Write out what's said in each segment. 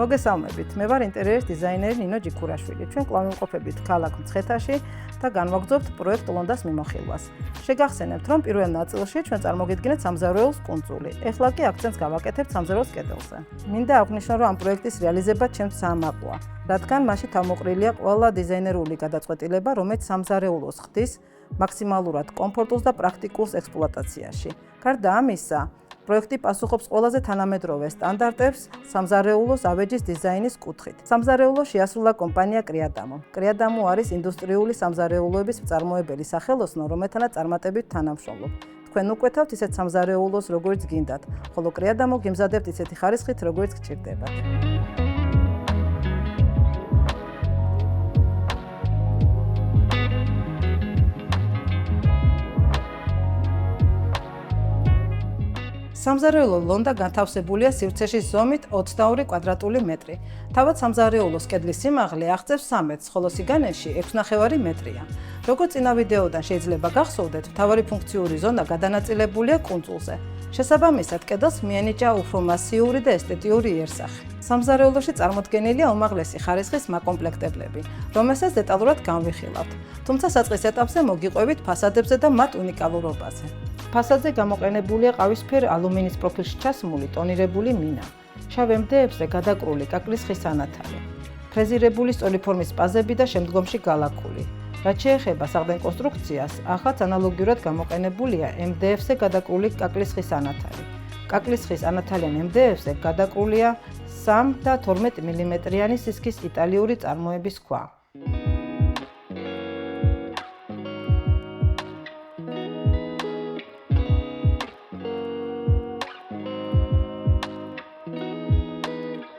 მოგესალმებით, მე ვარ ინტერიერის დიზაინერი ნინო ჯიქურაშვილი. ჩვენ კვლავ-იმყოფებით ქალაქ მცხეთაში და განვაგრძობთ პროექტ ლონდას მიმოხილვას. შეგახსენებთ, რომ პირველ ნაწილში ჩვენ წარმოგიდგენთ სამზარეულოს კუნძული. ეხლა კი აქცენტს გავაკეთებთ სამზარეულოს კედელზე. მინდა აღვნიშნო, რომ ამ პროექტის რეალიზება ჩემს საამაყოა, რადგან მასში თავმოყრილია ყველა დიზაინერული გადაწყვეტილება, რომელიც სამზარეულოს ხდის მაქსიმალურად კომფორტულს და პრაქტიკულს ექსპლუატაციაში. გარდა ამისა, პროექტი პასუხობს ყველაზე თანამედროვე სტანდარტებს სამზარეულოს ავეჯის დიზაინის კუთხით. სამზარეულოს შეასრულა კომპანია კრიადამო. კრიადამო არის ინდუსტრიული სამზარეულოების მწარმოებელი სახელოსნო, რომელთანაც წარმატებით თანამშრომლობ. თქვენ უკვეთავთ ისეთ სამზარეულოს, როგორც გინდათ, ხოლო კრიადამო გიმზადებთ ისეთი ხარისხით, როგორც გჭირდებათ. სამზარეულო ლონდა განთავსებულია სივრცეში ზომით 22 კვადრატული მეტრი. თავად სამზარეულოს კედლის სიმაღლე აღწევს 3 მეტრს, ხოლო სიგანეში 6.5 მეტრია. როგორც წინა ვიდეოდან შეიძლება გახსოვდეთ, მთავარი ფუნქციური ზონა გადანაწილებულია კუნძულზე. შესაბამისად, კედელს მიენიჭა უფრო მასიური და ესთეტიური იერსახე. სამზარეულოში წარმოდგენილია უმაღლესი ხარისხის მაკომპლექტებლები, რომელსაც დეტალურად განვიხილავთ. თუმცა საწყის ეტაპზე მოგიყვებით ფასადებზე და მათ უნიკალურობაზე. ფასადზე გამოყენებულია ყავისფერ ალუმინის პროფილში ჩასმული ტონირებული მინა. შავ MDF-ზე გადაკრული კაკლის ხის ანათალი. ფრეზირებული სწორი ფორმის პაზები და შემდგომში გალაკული. რაც შეეხება საყრდენ კონსტრუქციას, ახაც ანალოგიურად გამოყენებულია MDF-ზე გადაკრული კაკლის ხის ანათალი. კაკლის ხის ანათალიან MDF-ზე გადაკრულია 3 და 12 მმ-იანი სისქის იტალიური წარმოების ქვა.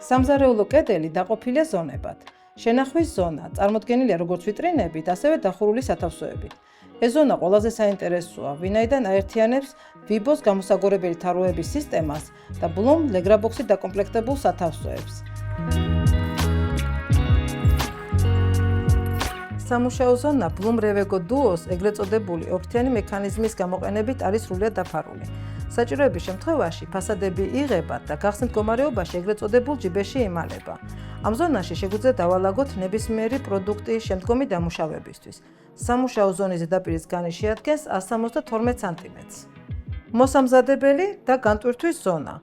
სამზარეულო კედელი დაყოფილია ზონებად. შენახვის ზონა წარმოდგენილია როგორც ვიტრინებით, ასევე დახურული სათავსოებით. ეს ზონა ყველაზე საინტერესოა, ვინაიდან აერთიანებს ვიბოს გამოსაგორებელი თაროების სისტემას და ბლუმ ლეგრაბოქსით დაკომპლექტებულ სათავსოებს. სამუშაო ზონა ბლუმ რევეგო დუოს ეგრეთ წოდებული ორთიანი მექანიზმის გამოყენებით არის სრულიად დაფარული. საჭიროების შემთხვევაში ფასადები იღებათ და გახსნით მდგომარეობაში ეგრეთ წოდებულ ჯიბეში იმალება. ამ ზონაში შეგვიძლია დავალაგოთ ნებისმიერი პროდუქტის შემდგომი დამუშავებისთვის. სამუშაო ზონის ზედაპირის განი შეადგენს 172 სანტიმეტრს. მოსამზადებელი და განტვირთვის ზონა.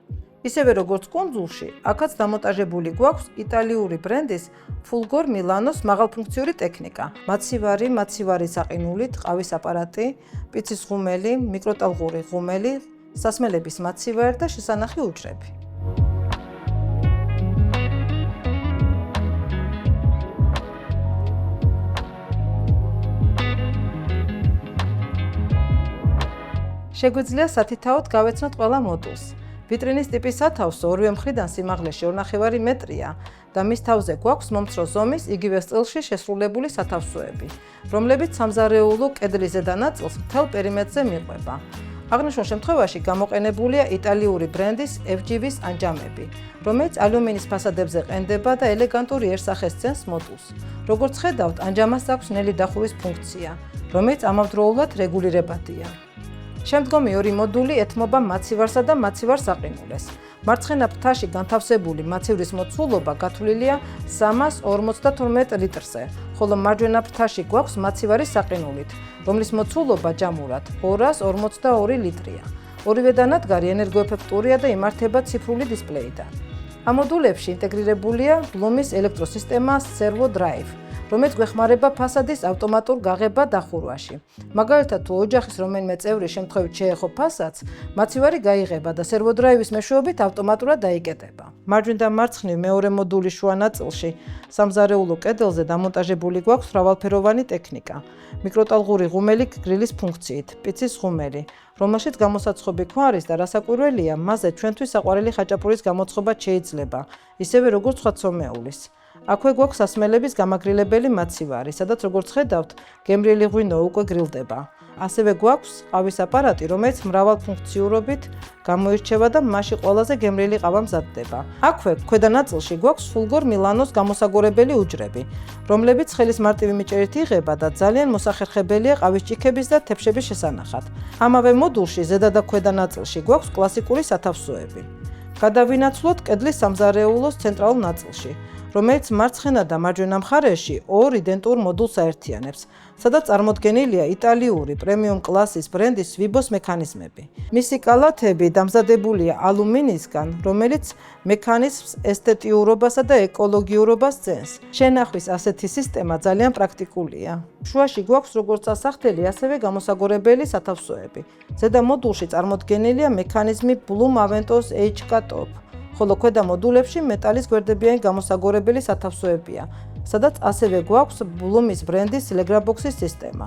ისევე როგორც კუნძულში, აქაც დამონტაჟებული გვაქვს იტალიური ბრენდის Fulgor Milano's მაღალფუნქციური ტექნიკა. მაცივარი საყინულით, ყავის აპარატი, პიცის ღუმელი, მიკროტალღური ღუმელი, სასმელების მაცივარი და შესანახი უჯრები. შეგვიძლია სათითაოდ გავეცნოთ ყველა მოდულს. ვიტრინის ტიპის სათავსო ორივე მხრიდან სიმაღლეში 2.5 მეტრია და მის თავზე გვაქვს მომცრო ზომის იგივე სტილში შესრულებული სათავსოები, რომლებიც სამზარეულო კედლის ზედა ნაწილს მთელ პერიმეტრზე მიყვება. აღნიშნულ შემთხვევაში გამოყენებულია იტალიური ბრენდის FGV-ს ანჯამები, რომელიც ალუმინის ფასადებზე ყენდება და ელეგანტურ იერსახეს ცენს მოდულს. როგორც ხედავთ, ანჯამას აქვს ნელი დახურის ფუნქცია, რომელიც ამავდროულად რეგულირებადია. შემდგომი ორი მოდული ეთმობა მაცივარსა და მაცივარ საყინულეს. მარცხენა ფრთაში განთავსებული მაცივრის მოცულობა გათვლილია 342 litrზე, ხოლო მარჯვენა ფრთაში გვაქვს მაცივარი საყინულით, რომლის მოცულობა ჯამურად 242 litrია. ორივე დანადგარი ენერგოეფექტურია და იმართება ციფრული დისპლეიდან. ამ მოდულებში ინტეგრირებულია ბლუმის ელექტროსისტემა Servo Drive, რომელიც გვეხმარება ფასადის ავტომატურ გაღება დახურვაში. მაგალითად, თუ ოჯახის რომელიმე წევრი შემთხვევით შეეხო ფასადს, მაცივარი გაიღება და Servo Drive-ის მეშვეობით ავტომატურად დაიკეტება. მარჯვნივ და მარცხნივ მეორე მოდულის შუა ნაწილში სამზარეულო კედელზე დამონტაჟებული გვაქვს მრავალფეროვანი ტექნიკა. მიკროტალღური ღუმელი გრილის ფუნქციით, პიცის ღუმელი, რომელშიც გამოსაცხობი ქვა არის და რასაკვირველია, მასზე ჩვენთვის საყვარელი ხაჭაპურის გამოცხობა შეიძლება, ისევე როგორც სხვა ცომეულის. აქვე გვაქვს სასმელების გამაგრილებელი მაცივარი, სადაც როგორც ხედავთ, გემრიელი ღვინო უკვე გრილდება. ასევე გვაქვს ყავის აპარატი, რომელიც მრავალფუნქციურობით გამოირჩევა და მასში ყველაზე გემრიელი ყავა მზადდება. აქვე ქვედა ნაწილში გვაქვს Fulgor Milano's გამოსაგორებელი უჯრები, რომლებიც ხელის მარტივი მიჭერით იღება და ძალიან მოსახერხებელია ყავის ჭიქების და თეფშების შესანახად. ამავე მოდულში ზედა და ქვედა ნაწილში გვაქვს კლასიკური სათავსოები. გადავინაცვლოთ კედლის სამზარეულოს ცენტრალურ ნაწილში, რომელიც მარცხენა და მარჯვენა მხარეში ორ იდენტურ მოდულს აერთიანებს, სადაც წარმოდგენილია იტალიური პრემიუმ კლასის ბრენდის ვიბოს მექანიზმები. მისი კალათები დამზადებულია ალუმინისგან, რომელიც მექანიზმს ესთეტიურობასა და ეკოლოგიურობას ძენს. შენახვის ასეთი სისტემა ძალიან პრაქტიკულია. შუაში გვაქვს როგორც ასახდელი, ასევე გამოსაგორებელი სათავსოები. ზედა მოდულში წარმოდგენილია მექანიზმი Bloom Aventos HK Top, ხოლო ქვედა მოდულებში მეტალის გვერდებიანი გამოსაგორებელი სათავსოებია, სადაც ასევე გვაქვს Bloom-ის ბრენდის Legrabbox-ის სისტემა.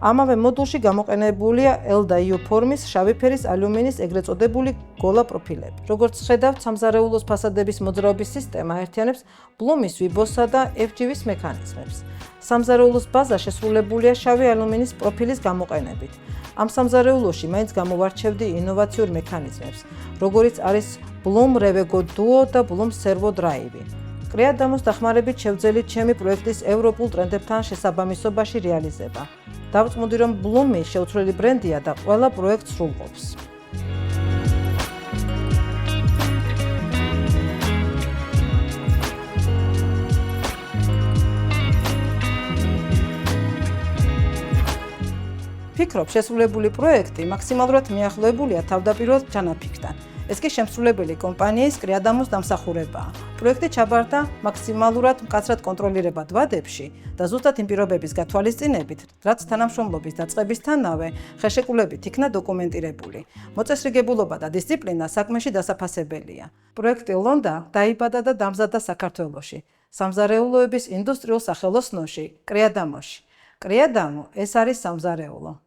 ამავე მოდულში გამოყენებულია L და U ფორმის შავი ფერის ალუმინის ეგრეთ წოდებული გოლა პროფილები. როგორც ხედავთ, სამზარეულოს ფასადების მოძრაობის სისტემა აერთიანებს Bloom-ის ვიბოსა და FGV-ის მექანიზმებს. სამზარეულოს ბაზა შესრულებულია შავი ალუმინის პროფილის გამოყენებით. ამ სამზარეულოში მაინც გამოვარჩევდი ინოვაციურ მექანიზმებს, როგორიც არის Bloom Revego Duo და Bloom Servo Drive. კრეადამოს დახმარებით შევძელით ჩემი პროექტის ევროპულ ტრენდებთან შესაბამისობაში რეალიზება. დავწმუნდი, რომ Bloom-ი შეუცვლელი ბრენდია და ყველა პროექტს სრულყოფს. ფიქრობ, შესრულებული პროექტი მაქსიმალურად მიახლოებულია თავდაპირველ ჩანაფიქრთან. ეს კი შემსრულებელი კომპანიის კრეადამოს დამსახურებაა. პროექტი ჩაბარდა მაქსიმალურად მკაცრად კონტროლირებად ვადებში და ზუსტად იმ პირობების გათვალისწინებით, რაც თანამშრომლობის დაწყებისთანავე ხელშეკრულებით იქნა დოკუმენტირებული. მოწესრიგებულობა და დისციპლინა საქმეში დასაფასებელია. პროექტი ლონდა დაიბადა და დამზადდა საქართველოში, სამზარეულოების ინდუსტრიულ სახელოსნოში კრეადამოში. კრეადამო ეს არის სამზარეულო.